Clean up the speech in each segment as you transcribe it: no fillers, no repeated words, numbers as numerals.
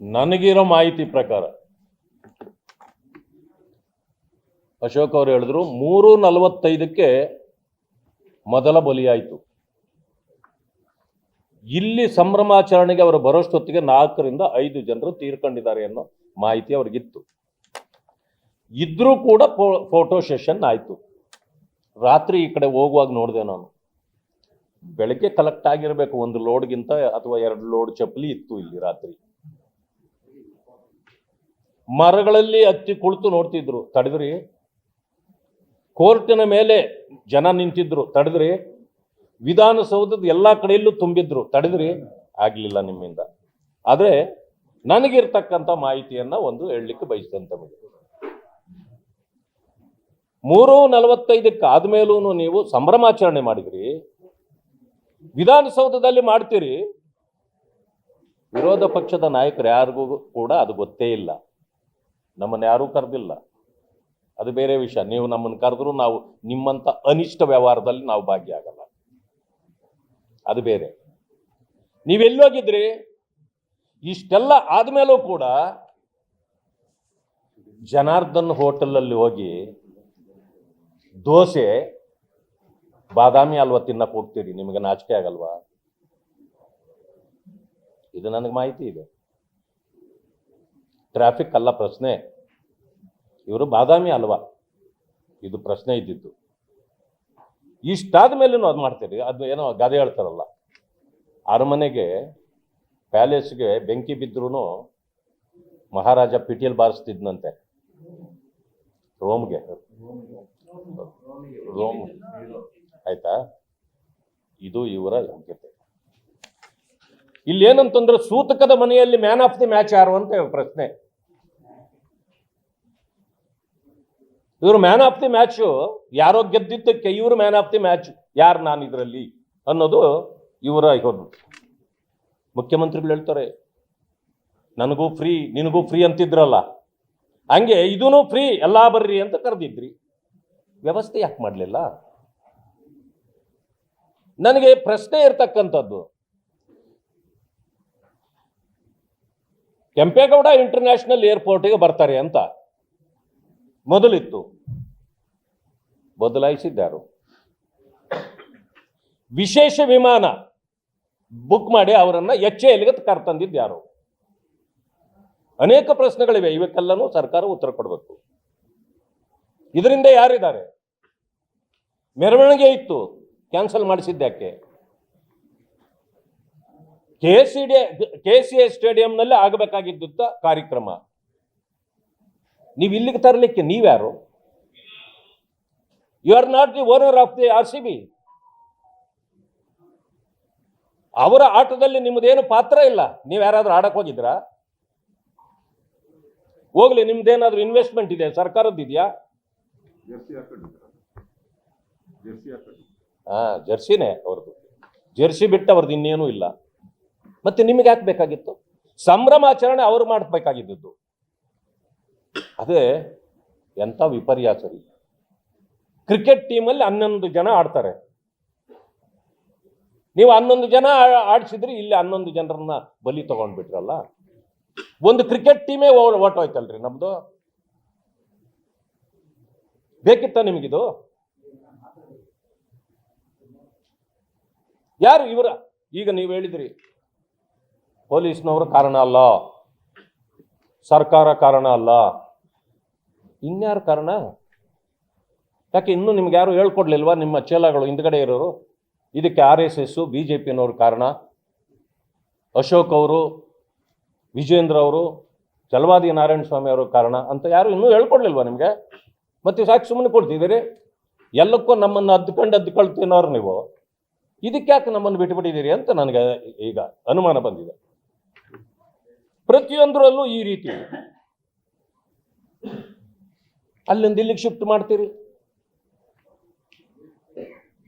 ನನಗಿರೋ ಮಾಹಿತಿ ಪ್ರಕಾರ ಅಶೋಕ್ ಅವರು ಹೇಳಿದ್ರು 3:45ಕ್ಕೆ ಮೊದಲ ಬಲಿಯಾಯಿತು. ಇಲ್ಲಿ ಸಂಭ್ರಮಾಚರಣೆಗೆ ಅವರು ಬರೋಷ್ಟೊತ್ತಿಗೆ 4ರಿಂದ 5 ಜನರು ತೀರ್ಕೊಂಡಿದ್ದಾರೆ ಅನ್ನೋ ಮಾಹಿತಿ ಅವ್ರಿಗಿತ್ತು. ಇದ್ರೂ ಕೂಡ ಫೋಟೋ ಸೆಷನ್ ಆಯಿತು. ರಾತ್ರಿ ಈ ಕಡೆ ಹೋಗುವಾಗ ನೋಡಿದೆ ನಾನು, ಬೆಳಗ್ಗೆ ಕಲೆಕ್ಟ್ ಆಗಿರಬೇಕು 1 ಲೋಡ್ಗಿಂತ ಅಥವಾ 2 ಲೋಡ್ ಚಪ್ಪಲಿ ಇತ್ತು ಇಲ್ಲಿ ರಾತ್ರಿ. ಮರಗಳಲ್ಲಿ ಹತ್ತಿ ಕುಳಿತು ನೋಡ್ತಿದ್ರು, ತಡೆದ್ರಿ. ಕೋರ್ಟಿನ ಮೇಲೆ ಜನ ನಿಂತಿದ್ರು, ತಡೆದ್ರಿ. ವಿಧಾನಸೌಧದ ಎಲ್ಲ ಕಡೆಯಲ್ಲೂ ತುಂಬಿದ್ರು, ತಡೆದ್ರಿ. ಆಗ್ಲಿಲ್ಲ ನಿಮ್ಮಿಂದ. ಆದ್ರೆ ನನಗಿರ್ತಕ್ಕಂಥ ಮಾಹಿತಿಯನ್ನ ಒಂದು ಹೇಳಲಿಕ್ಕೆ ಬಯಸ್ತೇನೆ ತಮಗೆ. 3:45ಕ್ಕೆ ಆದ್ಮೇಲೂ ನೀವು ಸಂಭ್ರಮಾಚರಣೆ ಮಾಡಿದ್ರಿ, ವಿಧಾನಸೌಧದಲ್ಲಿ ಮಾಡ್ತೀರಿ. ವಿರೋಧ ಪಕ್ಷದ ನಾಯಕರು ಯಾರಿಗೂ ಕೂಡ ಅದು ಗೊತ್ತೇ ಇಲ್ಲ. ನಮ್ಮನ್ನು ಯಾರೂ ಕರೆದಿಲ್ಲ, ಅದು ಬೇರೆ ವಿಷಯ. ನೀವು ನಮ್ಮನ್ನು ಕರೆದ್ರು ನಾವು ನಿಮ್ಮಂಥ ಅನಿಷ್ಟ ವ್ಯವಹಾರದಲ್ಲಿ ನಾವು ಭಾಗಿಯಾಗಲ್ಲ, ಅದು ಬೇರೆ. ನೀವೆಲ್ಲೋಗಿದ್ರಿ? ಇಷ್ಟೆಲ್ಲ ಆದ್ಮೇಲೂ ಕೂಡ ಜನಾರ್ದನ್ ಹೋಟೆಲಲ್ಲಿ ಹೋಗಿ ದೋಸೆ ಬಾದಾಮಿ ಹಲ್ವಾ ತಿನ್ನಕ್ಕೆ ಹೋಗ್ತೀರಿ, ನಿಮಗೆ ನಾಚಿಕೆ ಆಗಲ್ವಾ? ಇದು ನನಗೆ ಮಾಹಿತಿ ಇದೆ. ಟ್ರಾಫಿಕ್ ಅಲ್ಲ ಪ್ರಶ್ನೆ, ಇವರು ಬಾದಾಮಿ ಹಲ್ವಾ ಇದು ಪ್ರಶ್ನೆ ಇದ್ದಿದ್ದು. ಇಷ್ಟಾದ ಮೇಲೂ ಅದು ಮಾಡ್ತೀರಿ. ಅದು ಏನೋ ಗಾದೆ ಹೇಳ್ತಾರಲ್ಲ, ಅರಮನೆಗೆ ಪ್ಯಾಲೇಸ್ಗೆ ಬೆಂಕಿ ಬಿದ್ರೂ ಮಹಾರಾಜ ಪಿಟಿಎಲ್ ಬಾರಿಸ್ತಿದ್ನಂತೆ ರೋಮ್ಗೆ. ರೋಮ್ ಆಯ್ತಾ? ಇದು ಇವರ ಯೋಗ್ಯತೆ. ಇಲ್ಲಿ ಏನಂತಂದ್ರೆ, ಸೂತಕದ ಮನೆಯಲ್ಲಿ ಮ್ಯಾನ್ ಆಫ್ ದಿ ಮ್ಯಾಚ್ ಯಾರು ಅಂತ ಪ್ರಶ್ನೆ. ಇವರು ಮ್ಯಾನ್ ಆಫ್ ದಿ ಮ್ಯಾಚ್ ಯಾರೋ ಗೆದ್ದಿದ್ದಕ್ಕೆ ಇವರು ಮ್ಯಾನ್ ಆಫ್ ದಿ ಮ್ಯಾಚ್ ಯಾರು ನಾನು ಇದರಲ್ಲಿ ಅನ್ನೋದು ಇವರ ಮುಖ್ಯಮಂತ್ರಿಗಳು ಹೇಳ್ತಾರೆ. ನನಗೂ ಫ್ರೀ ನಿನಗೂ ಫ್ರೀ ಅಂತಿದ್ರಲ್ಲ, ಹಂಗೆ ಇದೂ ಫ್ರೀ, ಎಲ್ಲ ಬರ್ರಿ ಅಂತ ಕರೆದಿದ್ರಿ. ವ್ಯವಸ್ಥೆ ಯಾಕೆ ಮಾಡಲಿಲ್ಲ? ನನಗೆ ಪ್ರಶ್ನೆ ಇರ್ತಕ್ಕಂಥದ್ದು, ಕೆಂಪೇಗೌಡ ಇಂಟರ್ನ್ಯಾಷನಲ್ ಏರ್ಪೋರ್ಟ್ಗೆ ಬರ್ತಾರೆ ಅಂತ ಮೊದಲಿತ್ತು, ಬದಲಾಯಿಸಿದ್ದಾರು. ವಿಶೇಷ ವಿಮಾನ ಬುಕ್ ಮಾಡಿ ಅವರನ್ನ HALಗೆ ಕರ್ತಂದಿದ್ದು ಯಾರು? ಅನೇಕ ಪ್ರಶ್ನೆಗಳಿವೆ. ಇವಕ್ಕೆಲ್ಲನೂ ಸರ್ಕಾರ ಉತ್ತರ ಕೊಡಬೇಕು. ಇದರಿಂದ ಯಾರಿದ್ದಾರೆ? ಮೆರವಣಿಗೆ ಇತ್ತು, ಕ್ಯಾನ್ಸಲ್ ಮಾಡಿಸಿದ್ಯಾಕೆ? KCA ಸ್ಟೇಡಿಯಂನಲ್ಲಿ ಆಗಬೇಕಾಗಿದ್ದ ಕಾರ್ಯಕ್ರಮ ನೀವು ಇಲ್ಲಿಗೆ ತರಲಿಕ್ಕೆ ನೀವ್ಯಾರು? You are not the owner of the RCB. ಅವರ ಆಟದಲ್ಲಿ ನಿಮ್ಮದೇನು ಪಾತ್ರ ಇಲ್ಲ. ನೀವು ಯಾರಾದ್ರೂ ಆಡಕ್ಕೆ ಹೋಗಿದ್ರಾ? ಹೋಗ್ಲಿ, ನಿಮ್ದೇನಾದ್ರೂ ಇನ್ವೆಸ್ಟ್ಮೆಂಟ್ ಇದೆ, ಸರ್ಕಾರದ್ದು ಇದೆಯಾ? ಜರ್ಸಿನೇ ಅವ್ರದ್ದು. ಜರ್ಸಿ ಬಿಟ್ಟು ಅವ್ರದ್ದು ಇನ್ನೇನೂ ಇಲ್ಲ. ಮತ್ತೆ ನಿಮಗೆ ಯಾಕೆ ಬೇಕಾಗಿತ್ತು? ಸಂಭ್ರಮಾಚರಣೆ ಅವ್ರು ಮಾಡಬೇಕಾಗಿದ್ದು. ಅದೇ ಎಂಥ ವಿಪರ್ಯಾಸ ರೀ. ಕ್ರಿಕೆಟ್ ಟೀಮಲ್ಲಿ 11 ಜನ ಆಡ್ತಾರೆ. ನೀವು 11 ಜನ ಆಡಿಸಿದ್ರಿ, ಇಲ್ಲಿ 11 ಜನರನ್ನ ಬಲಿ ತಗೊಂಡ್ಬಿಟ್ರಲ್ಲ. ಒಂದು ಕ್ರಿಕೆಟ್ ಟೀಮೇ ಹೊರ್ಟೋಯ್ತಲ್ರಿ ನಮ್ದು. ಬೇಕಿತ್ತ ನಿಮಗಿದು? ಯಾರು ಇವರ? ಈಗ ನೀವು ಹೇಳಿದ್ರಿ ಪೊಲೀಸ್ನವರು ಕಾರಣ ಅಲ್ಲ, ಸರ್ಕಾರ ಕಾರಣ ಅಲ್ಲ, ಇನ್ಯಾರು ಕಾರಣ? ಯಾಕೆ ಇನ್ನೂ ನಿಮ್ಗೆ ಯಾರು ಹೇಳ್ಕೊಡ್ಲಿಲ್ವಾ? ನಿಮ್ಮ ಚೇಲಾಗಳು ಹಿಂದ್ಗಡೆ ಇರೋರು ಇದಕ್ಕೆ RSS BJPನವರು ಕಾರಣ, ಅಶೋಕ್ ಅವರು, ವಿಜೇಂದ್ರ ಅವರು, ಚಲವಾದಿ ನಾರಾಯಣ ಸ್ವಾಮಿ ಅವರು ಕಾರಣ ಅಂತ ಯಾರು ಇನ್ನೂ ಹೇಳ್ಕೊಡ್ಲಿಲ್ವಾ ನಿಮಗೆ? ಮತ್ತೆ ಸಾಕು ಸುಮ್ಮನೆ ಕೊಡ್ತಿದ್ದೀರಿ. ಎಲ್ಲಕ್ಕೂ ನಮ್ಮನ್ನು ಅದ್ಕೊಳ್ತೀನವ್ರು ನೀವು. ಇದಕ್ಕೆ ಯಾಕೆ ನಮ್ಮನ್ನು ಬಿಟ್ಟುಬಿಟ್ಟಿದ್ದೀರಿ ಅಂತ ನನಗೆ ಈಗ ಅನುಮಾನ ಬಂದಿದೆ. ಪ್ರತಿಯೊಂದರಲ್ಲೂ ಈ ರೀತಿ ಅಲ್ಲಿಂದ ಇಲ್ಲಿಗೆ ಶಿಫ್ಟ್ ಮಾಡ್ತೀರಿ.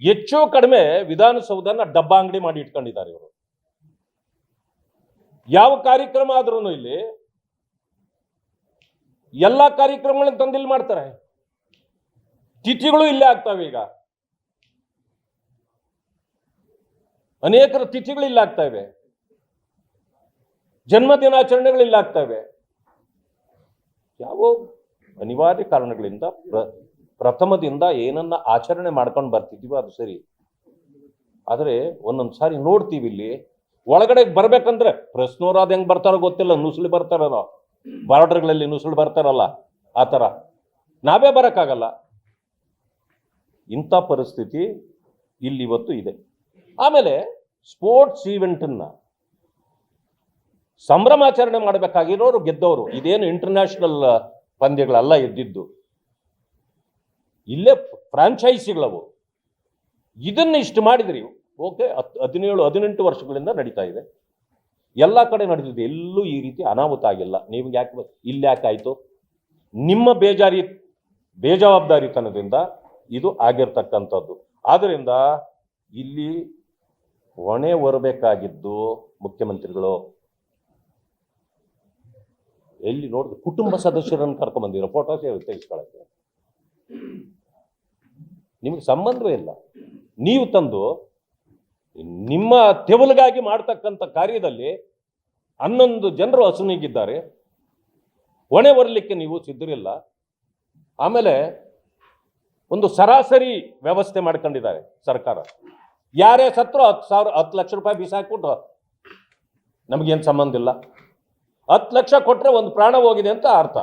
ಹೆಚ್ಚು ಕಡಿಮೆ ವಿಧಾನಸೌಧನ ಡಬ್ಬ ಅಂಗಡಿ ಮಾಡಿ ಇಟ್ಕೊಂಡಿದ್ದಾರೆ ಇವರು. ಯಾವ ಕಾರ್ಯಕ್ರಮ ಆದ್ರೂ ಇಲ್ಲಿ ಎಲ್ಲ ಕಾರ್ಯಕ್ರಮಗಳನ್ನ ತಂದಿಲ್ಲಿ ಮಾಡ್ತಾರೆ. ತಿಥಿಗಳು ಇಲ್ಲೇ ಆಗ್ತಾವೆ. ಈಗ ಅನೇಕರ ತಿಥಿಗಳು ಇಲ್ಲ ಆಗ್ತಾ ಇವೆ. ಜನ್ಮದಿನಾಚರಣೆಗಳು ಇಲ್ಲಿ ಆಗ್ತವೆ. ಯಾವ ಅನಿವಾರ್ಯ ಕಾರಣಗಳಿಂದ ಪ್ರಥಮದಿಂದ ಏನನ್ನ ಆಚರಣೆ ಮಾಡ್ಕೊಂಡು ಬರ್ತಿದ್ದೀವೋ ಅದು ಸರಿ. ಆದರೆ ಒಂದೊಂದು ಸಾರಿ ನೋಡ್ತೀವಿ ಇಲ್ಲಿ ಒಳಗಡೆ ಬರ್ಬೇಕಂದ್ರೆ ಪ್ರಶ್ನೋರಾದ ಹೆಂಗ್ ಬರ್ತಾರೋ ಗೊತ್ತಿಲ್ಲ, ನುಸುಳಿ ಬರ್ತಾರೋ, ಬಾರ್ಡರ್ಗಳಲ್ಲಿ ನುಸುಳಿ ಬರ್ತಾರಲ್ಲ ಆ ಥರ ನಾವೇ ಬರೋಕ್ಕಾಗಲ್ಲ. ಇಂಥ ಪರಿಸ್ಥಿತಿ ಇಲ್ಲಿ ಇವತ್ತು ಇದೆ. ಆಮೇಲೆ ಸ್ಪೋರ್ಟ್ಸ್ ಈವೆಂಟನ್ನ ಸಂಭ್ರಮಾಚರಣೆ ಮಾಡಬೇಕಾಗಿರೋರು ಗೆದ್ದವರು. ಇದೇನು ಇಂಟರ್ನ್ಯಾಷನಲ್ ಪಂದ್ಯಗಳಲ್ಲ ಎದ್ದಿದ್ದು, ಇಲ್ಲೇ ಫ್ರಾಂಚೈಸಿಗಳವು. ಇದನ್ನ ಇಷ್ಟು ಮಾಡಿದ್ರಿ ಓಕೆ, 17-18 ವರ್ಷಗಳಿಂದ ನಡೀತಾ ಇದೆ, ಎಲ್ಲ ಕಡೆ ನಡೆದಿದೆ, ಎಲ್ಲೂ ಈ ರೀತಿ ಅನಾಹುತ ಆಗಿಲ್ಲ. ನೀವು ಯಾಕೆ ಇಲ್ಲಿ ಯಾಕೆ ಆಯಿತು? ನಿಮ್ಮ ಬೇಜವಾಬ್ದಾರಿತನದಿಂದ ಇದು ಆಗಿರ್ತಕ್ಕಂಥದ್ದು. ಆದ್ದರಿಂದ ಇಲ್ಲಿ ಹೊಣೆ ಹೊರಬೇಕಾಗಿದ್ದು ಮುಖ್ಯಮಂತ್ರಿಗಳು. ಎಲ್ಲಿ ನೋಡಿದ್ರೆ ಕುಟುಂಬ ಸದಸ್ಯರನ್ನು ಕರ್ಕೊಂಡ್ಬಂದಿರೋ ಫೋಟೋ ತೆಗೆಸ್ಕೊಳ್ಳಕ್ಕೆ ನಿಮಗೆ ಸಂಬಂಧವೇ ಇಲ್ಲ. ನೀವು ತಂದು ನಿಮ್ಮ ತೆವಲಿಗಾಗಿ ಮಾಡ್ತಕ್ಕಂಥ ಕಾರ್ಯದಲ್ಲಿ 11 ಜನರು ಅಸುನೀಗಿದ್ದಾರೆ, ಹೊಣೆ ಹೊರಲಿಕ್ಕೆ ನೀವು ಸಿದ್ಧರಿಲ್ಲ. ಆಮೇಲೆ ಒಂದು ಸರಾಸರಿ ವ್ಯವಸ್ಥೆ ಮಾಡ್ಕೊಂಡಿದ್ದಾರೆ ಸರ್ಕಾರ. ಯಾರೇ ಸತ್ರು 10 ಲಕ್ಷ ರೂಪಾಯಿ ಬೀಸಾಕ್ಬಿಟ್ಟು ನಮಗೇನು ಸಂಬಂಧ ಇಲ್ಲ. 10 ಲಕ್ಷ ಕೊಟ್ಟರೆ ಒಂದು ಪ್ರಾಣ ಹೋಗಿದೆ ಅಂತ ಅರ್ಥ.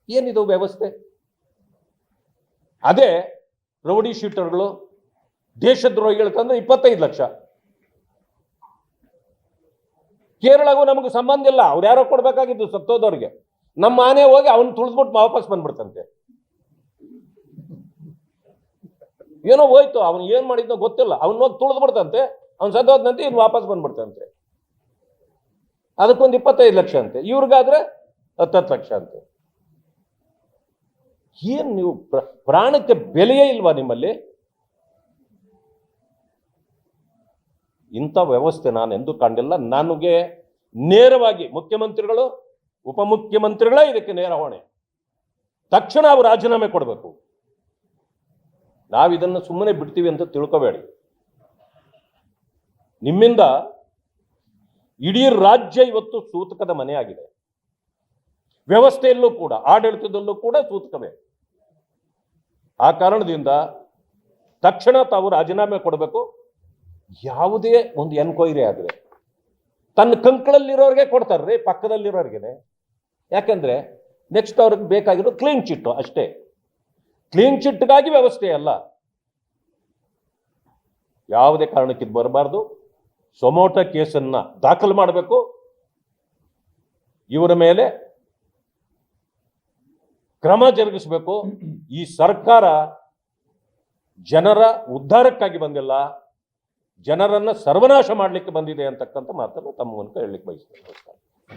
ಏನಿದು ವ್ಯವಸ್ಥೆ? ಅದೇ ರೌಡಿ ಶೀಟರ್ಗಳು, ದೇಶದ್ರೋಹಿಗಳು ತಂದ್ರೆ 25 ಲಕ್ಷ. ಕೇರಳಗೂ ನಮಗೆ ಸಂಬಂಧ ಇಲ್ಲ, ಅವ್ರು ಯಾರೋ ಕೊಡ್ಬೇಕಾಗಿದ್ದು ಸತ್ತೋದವ್ರಿಗೆ. ನಮ್ಮ ಆನೆ ಹೋಗಿ ಅವನು ತುಳಿದ್ಬಿಟ್ಟು ವಾಪಸ್ ಬಂದ್ಬಿಡ್ತಂತೆ. ಏನೋ ಹೋಯ್ತು, ಅವನು ಏನ್ ಮಾಡಿದ್ನೋ ಗೊತ್ತಿಲ್ಲ, ಅವನು ಹೋಗಿ ತುಳಿದ್ಬಿಡ್ತಂತೆ, ಅವ್ನು ಸತ್ತೋದ್ನಂತೆ, ಇನ್ನು ವಾಪಸ್ ಬಂದ್ಬಿಡ್ತಂತೆ. ಅದಕ್ಕೊಂದು 25 ಲಕ್ಷ ಅಂತೆ, ಇವ್ರಿಗಾದ್ರೆ 10 ಲಕ್ಷ ಅಂತೆ. ಏನ್ ನೀವು ಪ್ರಾಣಕ್ಕೆ ಬೆಲೆಯೇ ಇಲ್ವಾ ನಿಮ್ಮಲ್ಲಿ? ಇಂಥ ವ್ಯವಸ್ಥೆ ನಾನು ಎಂದೂ ಕಂಡಿಲ್ಲ. ನನಗೆ ನೇರವಾಗಿ ಮುಖ್ಯಮಂತ್ರಿಗಳು, ಉಪಮುಖ್ಯಮಂತ್ರಿಗಳೇ ಇದಕ್ಕೆ ನೇರ ಹೊಣೆ. ತಕ್ಷಣ ಅವರು ರಾಜೀನಾಮೆ ಕೊಡಬೇಕು. ನಾವಿದನ್ನು ಸುಮ್ಮನೆ ಬಿಡ್ತೀವಿ ಅಂತ ತಿಳ್ಕೋಬೇಡಿ. ನಿಮ್ಮಿಂದ ಇಡೀ ರಾಜ್ಯ ಇವತ್ತು ಸೂತಕದ ಮನೆಯಾಗಿದೆ. ವ್ಯವಸ್ಥೆಯಲ್ಲೂ ಕೂಡ, ಆಡಳಿತದಲ್ಲೂ ಕೂಡ ಸೂತಕವೇ. ಆ ಕಾರಣದಿಂದ ತಕ್ಷಣ ತಾವು ರಾಜೀನಾಮೆ ಕೊಡಬೇಕು. ಯಾವುದೇ ಒಂದು ಎನ್ಕ್ವೈರಿ ಆದರೆ ತನ್ನ ಕಂಕಳಲ್ಲಿರೋರಿಗೆ ಕೊಡ್ತಾರ್ರಿ, ಪಕ್ಕದಲ್ಲಿರೋರ್ಗೆ. ಯಾಕೆಂದ್ರೆ ನೆಕ್ಸ್ಟ್ ಅವ್ರಿಗೆ ಬೇಕಾಗಿರೋದು ಕ್ಲೀನ್ ಚಿಟ್ಟು ಅಷ್ಟೇ. ಕ್ಲೀನ್ ಚಿಟ್ಗಾಗಿ ವ್ಯವಸ್ಥೆ ಅಲ್ಲ. ಯಾವುದೇ ಕಾರಣಕ್ಕೆ ಇದು ಬರಬಾರ್ದು. ಸೊಮೋಟೋ ಕೇಸನ್ನ ದಾಖಲು ಮಾಡಬೇಕು. ಇವರ ಮೇಲೆ ಕ್ರಮ ಜರುಗಿಸಬೇಕು. ಈ ಸರ್ಕಾರ ಜನರ ಉದ್ಧಾರಕ್ಕಾಗಿ ಬಂದಿಲ್ಲ, ಜನರನ್ನ ಸರ್ವನಾಶ ಮಾಡಲಿಕ್ಕೆ ಬಂದಿದೆ ಅಂತಕ್ಕಂಥ ಮಾತನ್ನು ತಮ್ಮ ಮೂಲಕ ಹೇಳಲಿಕ್ಕೆ ಬಯಸ್ತೇನೆ.